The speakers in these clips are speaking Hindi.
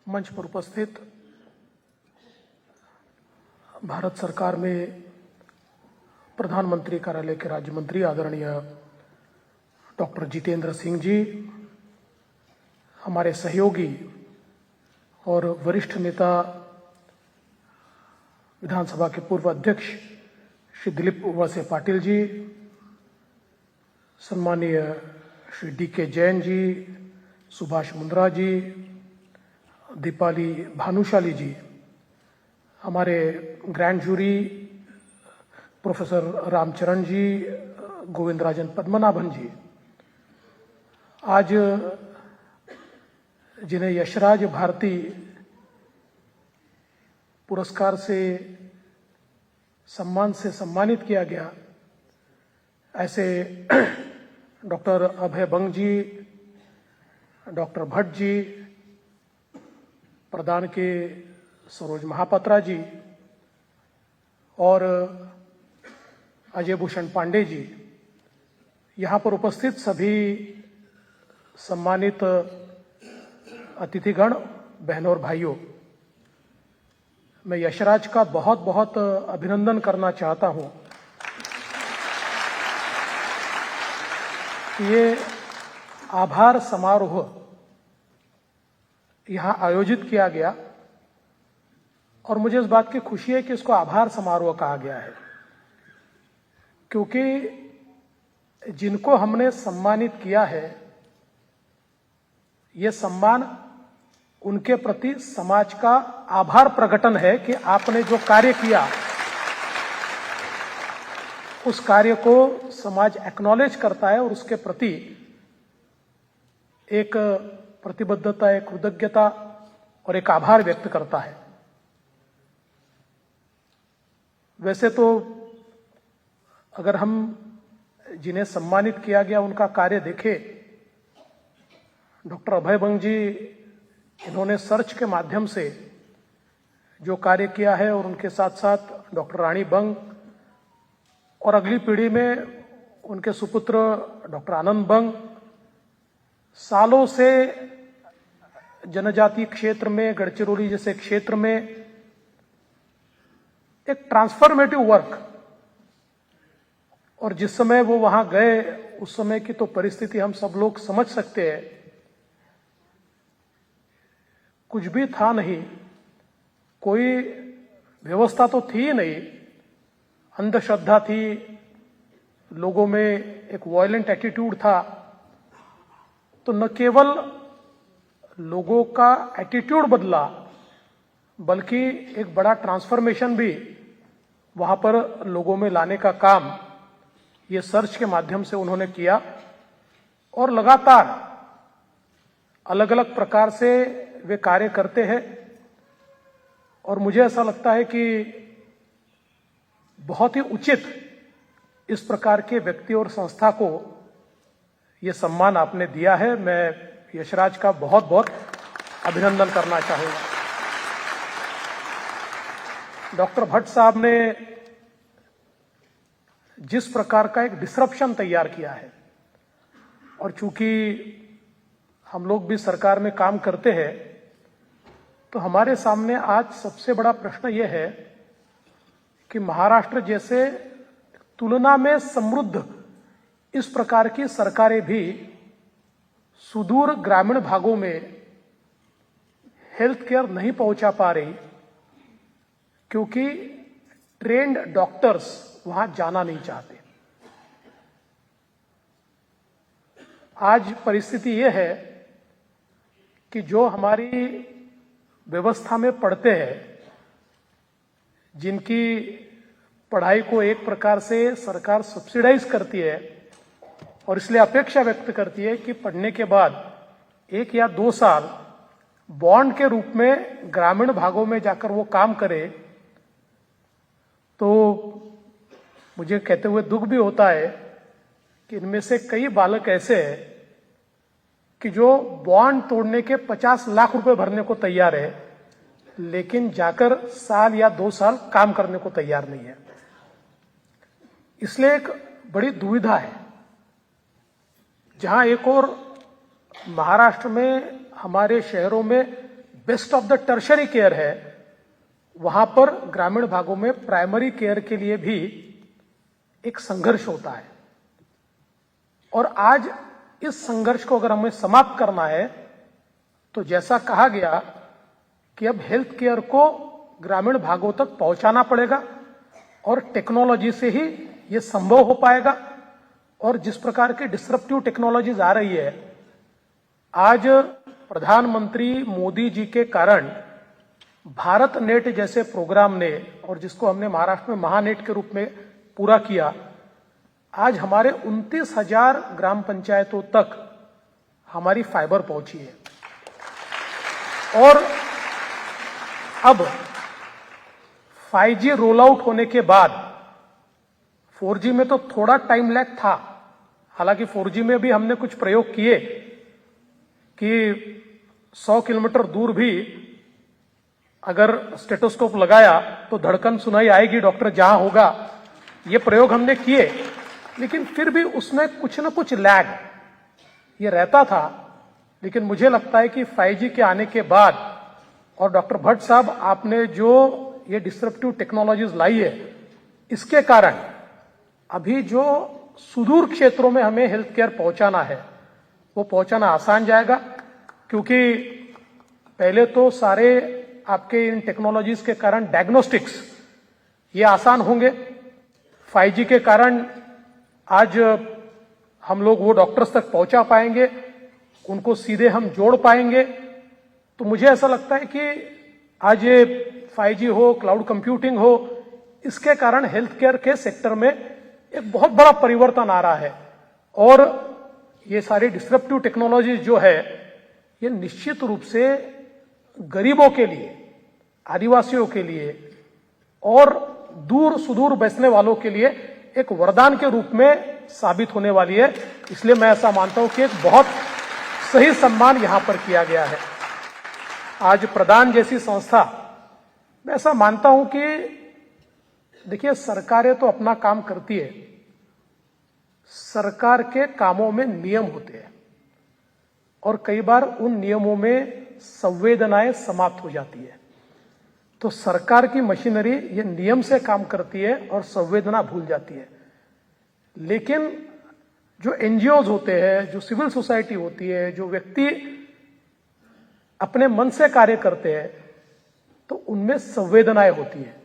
मंच पर उपस्थित भारत सरकार में प्रधानमंत्री कार्यालय के राज्य मंत्री आदरणीय डॉक्टर जितेंद्र सिंह जी, हमारे सहयोगी और वरिष्ठ नेता विधानसभा के पूर्व अध्यक्ष श्री दिलीप वळसे पाटिल जी, सम्मानीय श्री डी.के. जैन जी, सुभाष मुंद्रा जी, दीपाली भानुशाली जी, हमारे ग्रैंड जूरी प्रोफेसर रामचरण जी, गोविंदराजन पद्मनाभन जी, आज जिन्हें यशराज भारती पुरस्कार से सम्मानित किया गया, ऐसे डॉक्टर अभय बंग जी, डॉक्टर भट्ट जी, प्रदान के सरोज महापात्रा जी और अजय भूषण पांडे जी, यहाँ पर उपस्थित सभी सम्मानित अतिथिगण, बहनों और भाइयों, मैं यशराज का बहुत बहुत अभिनंदन करना चाहता हूं कि ये आभार समारोह यहां आयोजित किया गया और मुझे इस बात की खुशी है कि इसको आभार समारोह कहा गया है, क्योंकि जिनको हमने सम्मानित किया है, ये सम्मान उनके प्रति समाज का आभार प्रकटन है कि आपने जो कार्य किया उस कार्य को समाज एक्नॉलेज करता है और उसके प्रति एक प्रतिबद्धता, एक कृतज्ञता और एक आभार व्यक्त करता है। वैसे तो अगर हम जिन्हें सम्मानित किया गया उनका कार्य देखें, डॉक्टर अभय बंग जी, इन्होंने सर्च के माध्यम से जो कार्य किया है और उनके साथ साथ डॉक्टर रानी बंग और अगली पीढ़ी में उनके सुपुत्र डॉक्टर आनंद बंग सालों से जनजातीय क्षेत्र में, गढ़चिरौली जैसे क्षेत्र में एक ट्रांसफॉर्मेटिव वर्क, और जिस समय वो वहां गए उस समय की तो परिस्थिति हम सब लोग समझ सकते हैं। कुछ भी था नहीं, कोई व्यवस्था तो थी ही नहीं, अंधश्रद्धा थी, लोगों में एक वायलेंट एटीट्यूड था। तो न केवल लोगों का एटीट्यूड बदला, बल्कि एक बड़ा ट्रांसफॉर्मेशन भी वहां पर लोगों में लाने का काम ये सर्च के माध्यम से उन्होंने किया और लगातार अलग अलग प्रकार से वे कार्य करते हैं। और मुझे ऐसा लगता है कि बहुत ही उचित इस प्रकार के व्यक्ति और संस्था को ये सम्मान आपने दिया है। मैं यशराज का बहुत बहुत अभिनंदन करना चाहूंगा। डॉक्टर भट्ट साहब ने जिस प्रकार का एक डिसरप्शन तैयार किया है, और चूंकि हम लोग भी सरकार में काम करते हैं, तो हमारे सामने आज सबसे बड़ा प्रश्न यह है कि महाराष्ट्र जैसे तुलना में समृद्ध इस प्रकार की सरकारें भी सुदूर ग्रामीण भागों में हेल्थ केयर नहीं पहुंचा पा रही, क्योंकि ट्रेन्ड डॉक्टर्स वहां जाना नहीं चाहते। आज परिस्थिति यह है कि जो हमारी व्यवस्था में पढ़ते हैं, जिनकी पढ़ाई को एक प्रकार से सरकार सब्सिडाइज करती है और इसलिए अपेक्षा व्यक्त करती है कि पढ़ने के बाद 1 या 2 साल बॉन्ड के रूप में ग्रामीण भागों में जाकर वो काम करे, तो मुझे कहते हुए दुख भी होता है कि इनमें से कई बालक ऐसे हैं कि जो बॉन्ड तोड़ने के 50 लाख रुपए भरने को तैयार है, लेकिन जाकर साल या 2 साल काम करने को तैयार नहीं है। इसलिए एक बड़ी दुविधा है। जहां एक और महाराष्ट्र में, हमारे शहरों में best of the tertiary care है, वहां पर ग्रामीण भागों में प्राइमरी केयर के लिए भी एक संघर्ष होता है। और आज इस संघर्ष को अगर हमें समाप्त करना है तो जैसा कहा गया कि अब हेल्थ केयर को ग्रामीण भागों तक पहुंचाना पड़ेगा और टेक्नोलॉजी से ही ये संभव हो पाएगा। और जिस प्रकार की डिसरप्टिव टेक्नोलॉजीज आ रही है, आज प्रधानमंत्री मोदी जी के कारण भारत नेट जैसे प्रोग्राम ने, और जिसको हमने महाराष्ट्र में महानेट के रूप में पूरा किया, आज हमारे 29,000 ग्राम पंचायतों तक हमारी फाइबर पहुंची है। और अब 5G रोल आउट होने के बाद 4G में तो थोड़ा टाइम लैग था, हालांकि 4G में भी हमने कुछ प्रयोग किए कि 100 किलोमीटर दूर भी अगर स्टेथोस्कोप लगाया तो धड़कन सुनाई आएगी, डॉक्टर जहां होगा, ये प्रयोग हमने किए। लेकिन फिर भी उसमें कुछ न कुछ लैग ये रहता था। लेकिन मुझे लगता है कि 5G के आने के बाद, और डॉक्टर भट्ट साहब आपने जो ये डिसरप्टिव टेक्नोलॉजीज लाई है, इसके कारण अभी जो सुदूर क्षेत्रों में हमें हेल्थ केयर पहुंचाना है वो पहुंचाना आसान जाएगा। क्योंकि पहले तो सारे आपके इन टेक्नोलॉजीज के कारण डायग्नोस्टिक्स ये आसान होंगे। 5G के कारण आज हम लोग वो डॉक्टर्स तक पहुंचा पाएंगे, उनको सीधे हम जोड़ पाएंगे। तो मुझे ऐसा लगता है कि आज ये 5G हो, क्लाउड कंप्यूटिंग हो, इसके कारण हेल्थ केयर के सेक्टर में एक बहुत बड़ा परिवर्तन आ रहा है। और ये सारी डिसरप्टिव टेक्नोलॉजी जो है, ये निश्चित रूप से गरीबों के लिए, आदिवासियों के लिए और दूर सुदूर बसने वालों के लिए एक वरदान के रूप में साबित होने वाली है। इसलिए मैं ऐसा मानता हूं कि एक बहुत सही सम्मान यहां पर किया गया है। आज प्रदान जैसी संस्था, मैं ऐसा मानता हूं कि देखिए, सरकारें तो अपना काम करती है, सरकार के कामों में नियम होते हैं और कई बार उन नियमों में संवेदनाएं समाप्त हो जाती है। तो सरकार की मशीनरी ये नियम से काम करती है और संवेदना भूल जाती है। लेकिन जो एनजीओज होते हैं, जो सिविल सोसाइटी होती है, जो व्यक्ति अपने मन से कार्य करते हैं, तो उनमें संवेदनाएं होती है।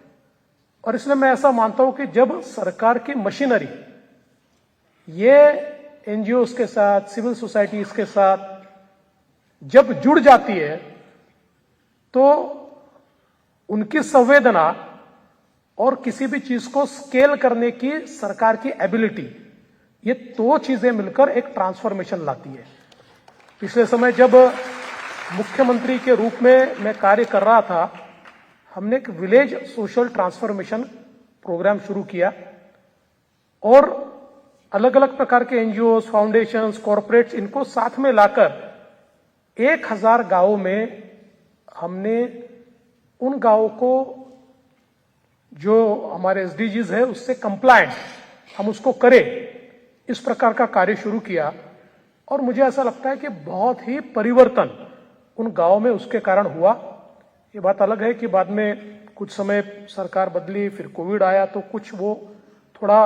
और इसलिए मैं ऐसा मानता हूं कि जब सरकार की मशीनरी ये एनजीओज के साथ, सिविल सोसाइटीज के साथ जब जुड़ जाती है, तो उनकी संवेदना और किसी भी चीज को स्केल करने की सरकार की एबिलिटी, ये दो चीजें मिलकर एक ट्रांसफॉर्मेशन लाती है। पिछले समय जब मुख्यमंत्री के रूप में मैं कार्य कर रहा था, हमने एक विलेज सोशल ट्रांसफॉर्मेशन प्रोग्राम शुरू किया और अलग अलग प्रकार के एनजीओ, फाउंडेशंस, कॉरपोरेट्स, इनको साथ में लाकर 1000 गांवों में हमने उन गांवों को जो हमारे एसडीजीज है उससे कंप्लायंट हम उसको करें, इस प्रकार का कार्य शुरू किया। और मुझे ऐसा लगता है कि बहुत ही परिवर्तन उन गांवों में उसके कारण हुआ। ये बात अलग है कि बाद में कुछ समय सरकार बदली, फिर कोविड आया, तो कुछ वो थोड़ा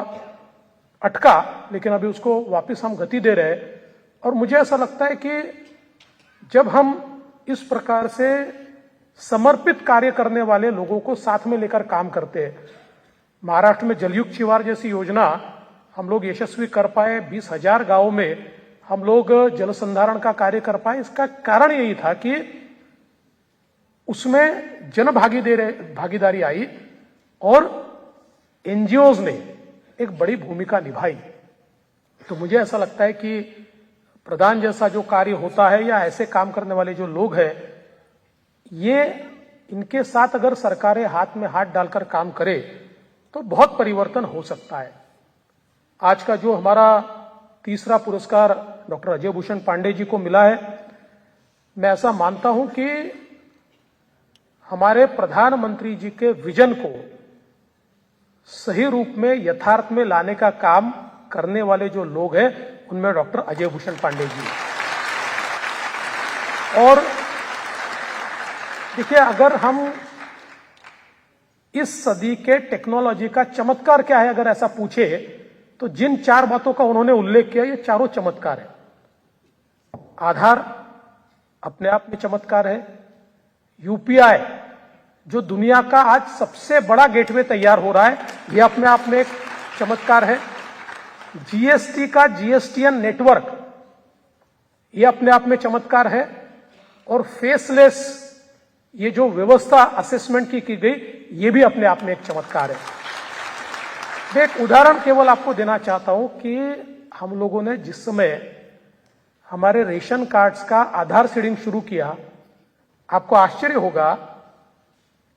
अटका, लेकिन अभी उसको वापस हम गति दे रहे हैं। और मुझे ऐसा लगता है कि जब हम इस प्रकार से समर्पित कार्य करने वाले लोगों को साथ में लेकर काम करते हैं, महाराष्ट्र में जलयुक्त शिवार जैसी योजना हम लोग यशस्वी कर पाए, 20,000 गांवों में हम लोग जल संधारण का कार्य कर पाए, इसका कारण यही था कि उसमें जन भागीदारी आई और एनजीओज ने एक बड़ी भूमिका निभाई। तो मुझे ऐसा लगता है कि प्रधान जैसा जो कार्य होता है या ऐसे काम करने वाले जो लोग हैं, ये इनके साथ अगर सरकारें हाथ में हाथ डालकर काम करे तो बहुत परिवर्तन हो सकता है। आज का जो हमारा तीसरा पुरस्कार डॉक्टर अजय भूषण पांडे जी को मिला है, मैं ऐसा मानता हूं कि हमारे प्रधानमंत्री जी के विजन को सही रूप में यथार्थ में लाने का काम करने वाले जो लोग हैं, उनमें डॉक्टर अजय भूषण पांडे जी। और देखिए, अगर हम इस सदी के टेक्नोलॉजी का चमत्कार क्या है अगर ऐसा पूछे, तो जिन 4 बातों का उन्होंने उल्लेख किया, ये चारों चमत्कार है। आधार अपने आप में चमत्कार है। यूपीआई जो दुनिया का आज सबसे बड़ा गेटवे तैयार हो रहा है, यह अपने आप में एक चमत्कार है। जीएसटी का जीएसटीएन नेटवर्क, यह अपने आप में चमत्कार है। और फेसलेस ये जो व्यवस्था असेसमेंट की गई, ये भी अपने आप में एक चमत्कार है। मैं एक उदाहरण केवल आपको देना चाहता हूं कि हम लोगों ने जिस समय हमारे रेशन कार्ड्स का आधार सीडिंग शुरू किया, आपको आश्चर्य होगा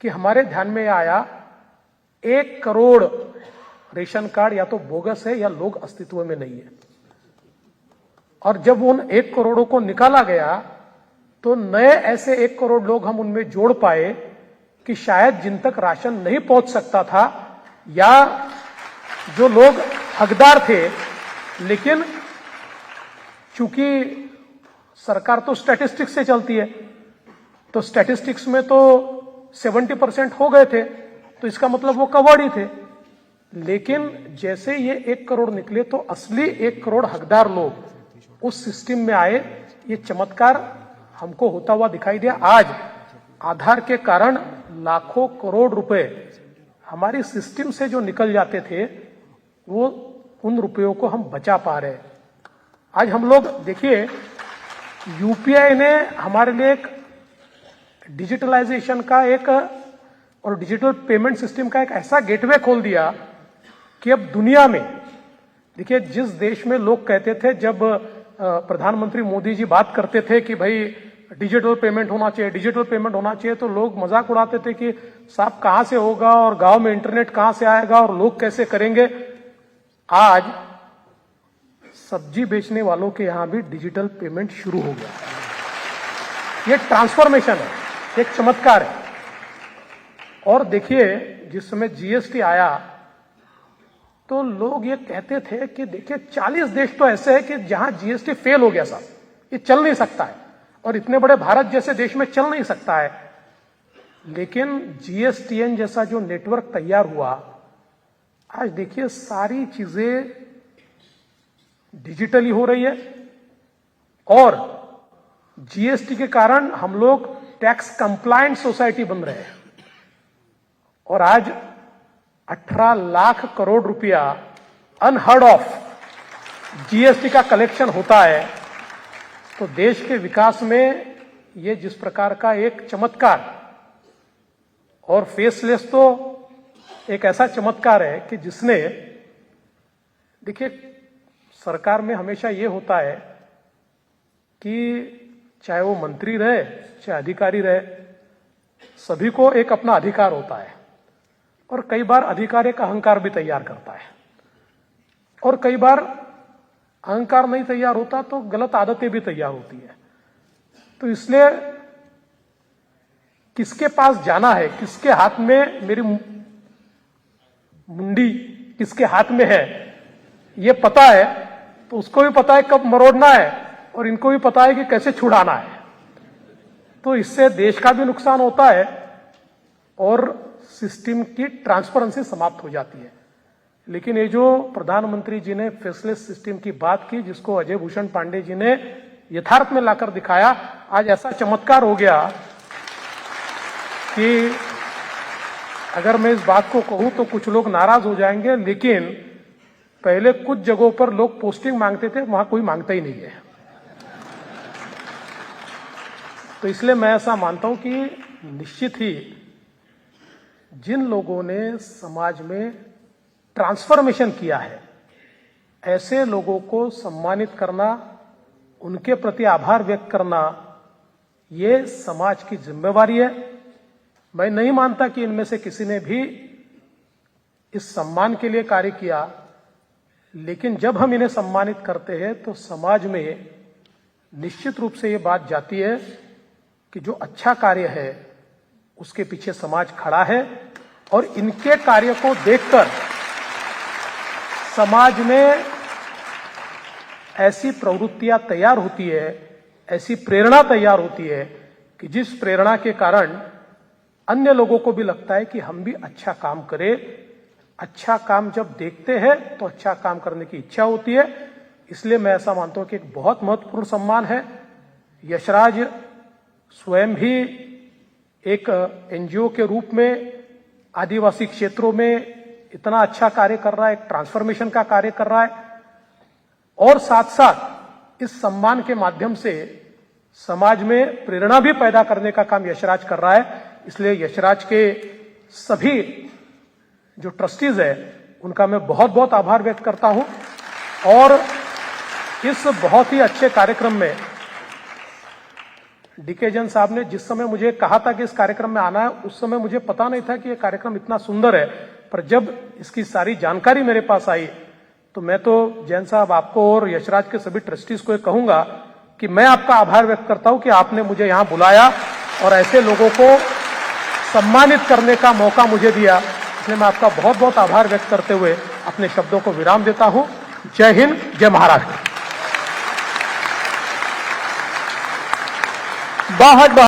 कि हमारे ध्यान में आया 1 करोड़ रेशन कार्ड या तो बोगस है या लोग अस्तित्व में नहीं है। और जब उन 1 करोड़ों को निकाला गया तो नए ऐसे 1 करोड़ लोग हम उनमें जोड़ पाए कि शायद जिन तक राशन नहीं पहुंच सकता था या जो लोग हकदार थे, लेकिन चूंकि सरकार तो स्टैटिस्टिक्स से चलती है, तो स्टैटिस्टिक्स में तो 70% हो गए थे, तो इसका मतलब वो कवर्ड ही थे। लेकिन जैसे ये 1 करोड़ निकले तो असली 1 करोड़ हकदार लोग उस सिस्टम में आए। ये चमत्कार हमको होता हुआ दिखाई दिया। आज आधार के कारण लाखों करोड़ रुपए हमारी सिस्टम से जो निकल जाते थे, वो उन रुपयों को हम बचा पा रहे हैं। आज हम लोग देखिए, यूपीआई ने हमारे लिए एक डिजिटलाइजेशन का एक और डिजिटल पेमेंट सिस्टम का एक ऐसा गेटवे खोल दिया कि अब दुनिया में देखिए, जिस देश में लोग कहते थे, जब प्रधानमंत्री मोदी जी बात करते थे कि भाई डिजिटल पेमेंट होना चाहिए, डिजिटल पेमेंट होना चाहिए, तो लोग मजाक उड़ाते थे कि साहब कहां से होगा और गांव में इंटरनेट कहां से आएगा और लोग कैसे करेंगे। आज सब्जी बेचने वालों के यहां भी डिजिटल पेमेंट शुरू हो गया। ये ट्रांसफॉर्मेशन है, एक चमत्कार है। और देखिए, जिस समय जीएसटी आया तो लोग ये कहते थे कि देखिए 40 देश तो ऐसे हैं कि जहां जीएसटी फेल हो गया, साहब ये चल नहीं सकता है, और इतने बड़े भारत जैसे देश में चल नहीं सकता है। लेकिन जीएसटीएन जैसा जो नेटवर्क तैयार हुआ, आज देखिए सारी चीजें डिजिटली हो रही है। और जीएसटी के कारण हम लोग टैक्स कंप्लायंट सोसाइटी बन रहे हैं। और आज 18 लाख करोड़ रुपया अनहर्ड ऑफ जीएसटी का कलेक्शन होता है। तो देश के विकास में ये जिस प्रकार का एक चमत्कार, और फेसलेस तो एक ऐसा चमत्कार है कि जिसने, देखिए सरकार में हमेशा ये होता है कि चाहे वो मंत्री रहे चाहे अधिकारी रहे, सभी को एक अपना अधिकार होता है। और कई बार अधिकार एक अहंकार भी तैयार करता है, और कई बार अहंकार नहीं तैयार होता तो गलत आदतें भी तैयार होती है। तो इसलिए किसके पास जाना है, किसके हाथ में मेरी मुंडी किसके हाथ में है, ये पता है, तो उसको भी पता है कब मरोड़ना है, और इनको भी पता है कि कैसे छुड़ाना है। तो इससे देश का भी नुकसान होता है और सिस्टम की ट्रांसपेरेंसी समाप्त हो जाती है। लेकिन ये जो प्रधानमंत्री जी ने फेसलेस सिस्टम की बात की, जिसको अजय भूषण पांडे जी ने यथार्थ में लाकर दिखाया, आज ऐसा चमत्कार हो गया कि अगर मैं इस बात को कहूं तो कुछ लोग नाराज हो जाएंगे, लेकिन पहले कुछ जगहों पर लोग पोस्टिंग मांगते थे, वहां कोई मांगता ही नहीं है। तो इसलिए मैं ऐसा मानता हूं कि निश्चित ही जिन लोगों ने समाज में ट्रांसफॉर्मेशन किया है, ऐसे लोगों को सम्मानित करना, उनके प्रति आभार व्यक्त करना, ये समाज की जिम्मेवारी है। मैं नहीं मानता कि इनमें से किसी ने भी इस सम्मान के लिए कार्य किया, लेकिन जब हम इन्हें सम्मानित करते हैं तो समाज में निश्चित रूप से ये बात जाती है कि जो अच्छा कार्य है उसके पीछे समाज खड़ा है, और इनके कार्य को देखकर समाज में ऐसी प्रवृत्तियां तैयार होती है, ऐसी प्रेरणा तैयार होती है कि जिस प्रेरणा के कारण अन्य लोगों को भी लगता है कि हम भी अच्छा काम करें। अच्छा काम जब देखते हैं तो अच्छा काम करने की इच्छा होती है। इसलिए मैं ऐसा मानता हूं कि एक बहुत महत्वपूर्ण सम्मान है। यशराज स्वयं भी एक एनजीओ के रूप में आदिवासी क्षेत्रों में इतना अच्छा कार्य कर रहा है, एक ट्रांसफॉर्मेशन का कार्य कर रहा है, और साथ साथ इस सम्मान के माध्यम से समाज में प्रेरणा भी पैदा करने का काम यशराज कर रहा है। इसलिए यशराज के सभी जो ट्रस्टीज है उनका मैं बहुत बहुत आभार व्यक्त करता हूं। और इस बहुत ही अच्छे कार्यक्रम में डीके जैन साहब ने जिस समय मुझे कहा था कि इस कार्यक्रम में आना है, उस समय मुझे पता नहीं था कि यह कार्यक्रम इतना सुंदर है। पर जब इसकी सारी जानकारी मेरे पास आई तो मैं तो जैन साहब आपको और यशराज के सभी ट्रस्टीज को कहूंगा कि मैं आपका आभार व्यक्त करता हूं कि आपने मुझे यहां बुलाया और ऐसे लोगों को सम्मानित करने का मौका मुझे दिया। इसलिए मैं आपका बहुत बहुत आभार व्यक्त करते हुए अपने शब्दों को विराम देता हूं। जय हिंद, जय महाराष्ट्र। बहुत बहुत